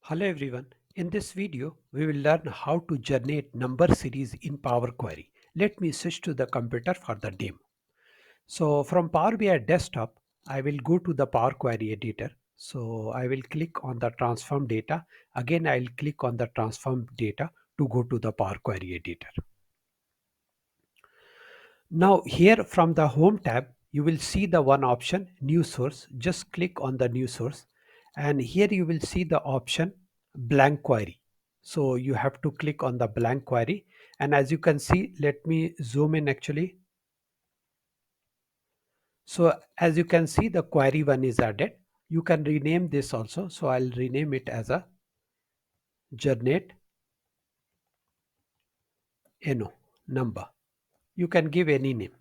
Hello everyone. In this video, we will learn how to generate number series in PowerQuery. Let me switch to the computer for the demo. So from Power BI desktop, I will go to the PowerQuery editor. So I will click on the transform data. Again, I will click on the transform data to go to the PowerQuery editor. Now here from the home tab, you will see the one option new source. Just click on the new source and here you will see the option blank query. So you have to click on the blank query and as you can see, let me zoom in actually. So as you can see the query one is added. You can rename this also. So I'll rename it as a generate no number. You can give any name.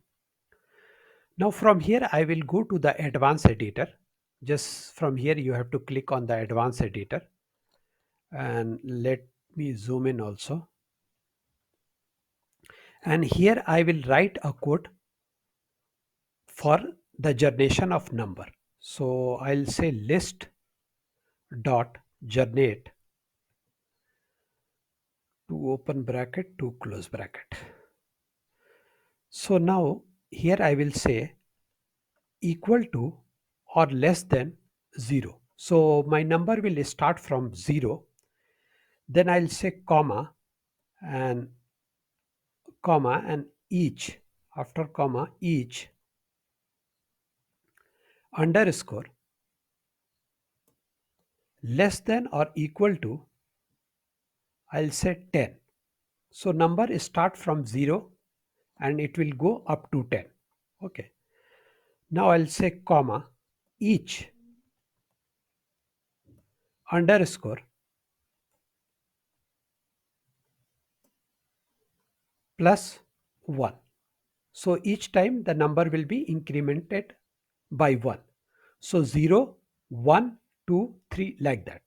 Now from here I will go to the advanced editor. Just from here you have to click on the advanced editor and let me zoom in also. And here I will write a code for the generation of number. So I'll say list.generate to open bracket to close bracket. So now here I will say equal to or less than 0. So my number will start from 0. Then I'll say and comma and each after comma each underscore less than or equal to I'll say 10. So number start from 0 and it will go up to 10. Okay. Now I'll say comma each underscore plus 1. So each time the number will be incremented by 1. So 0, 1, 2, 3 like that.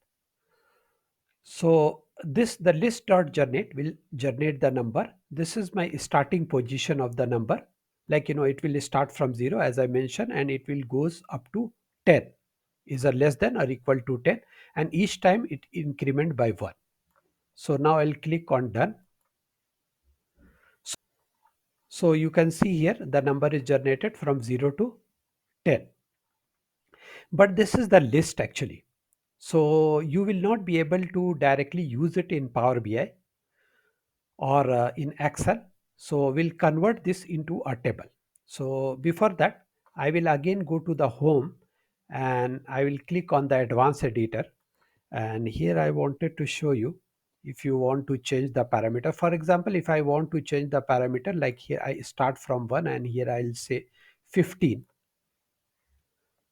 So this the list.generate will generate the number. This is my starting position of the number. Like it will start from 0 as I mentioned and it will goes up to 10 is a less than or equal to 10 and each time it increment by 1. So now I'll click on done. So you can see here the number is generated from 0 to 10. But this is the list actually. So you will not be able to directly use it in Power BI or in Excel. So we'll convert this into a table. So before that, I will again go to the home and I will click on the advanced editor. And here I wanted to show you if you want to change the parameter. For example, if I want to change the parameter, like here I start from 1 and here I'll say 15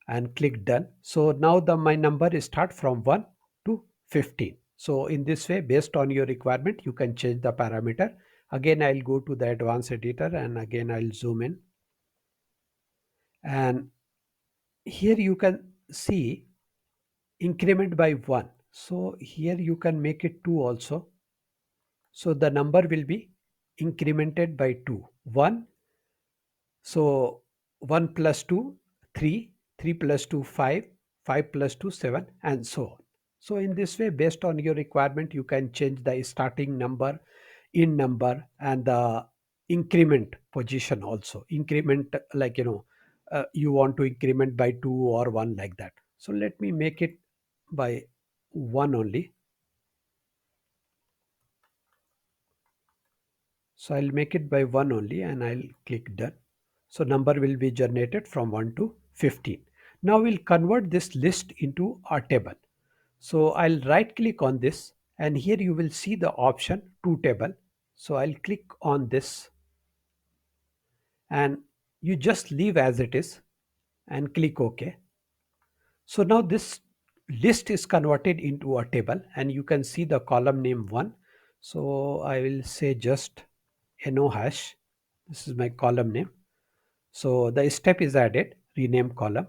and click done. So now my number is start from 1 to 15. So in this way, based on your requirement, you can change the parameter. Again, I'll go to the advanced editor and again I'll zoom in. And here you can see increment by 1. So here you can make it 2 also. So the number will be incremented by 2. 1. So 1 plus 2, 3. 3 plus 2, 5. 5 plus 2, 7 and so on. So in this way, based on your requirement, you can change the starting number, in number and the increment position also. Increment like, you want to increment by 2 or 1 like that. So let me make it by 1 only. So I'll make it by 1 only and I'll click done. So number will be generated from 1 to 15. Now we'll convert this list into a table. So I'll right click on this and here you will see the option to table. So I'll click on this and you just leave as it is and click OK. So now this list is converted into a table and you can see the column name 1. So I will say just no hash. This is my column name. So the step is added, rename column.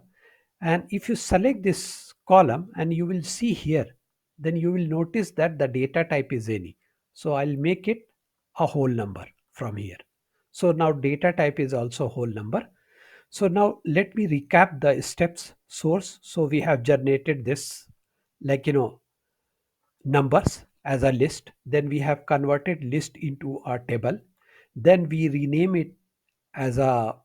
And if you select this column and you will see here, then you will notice that the data type is any. So I'll make it a whole number from here. So now data type is also whole number. So now let me recap the steps source. So we have generated this like, numbers as a list, then we have converted list into a table, then we as a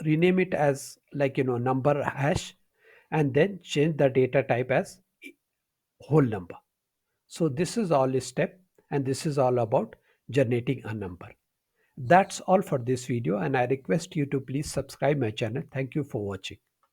rename it as like number hash, and then change the data type as whole number. So this is all a step, and this is all about generating a number. That's all for this video, and I request you to please subscribe my channel. Thank you for watching.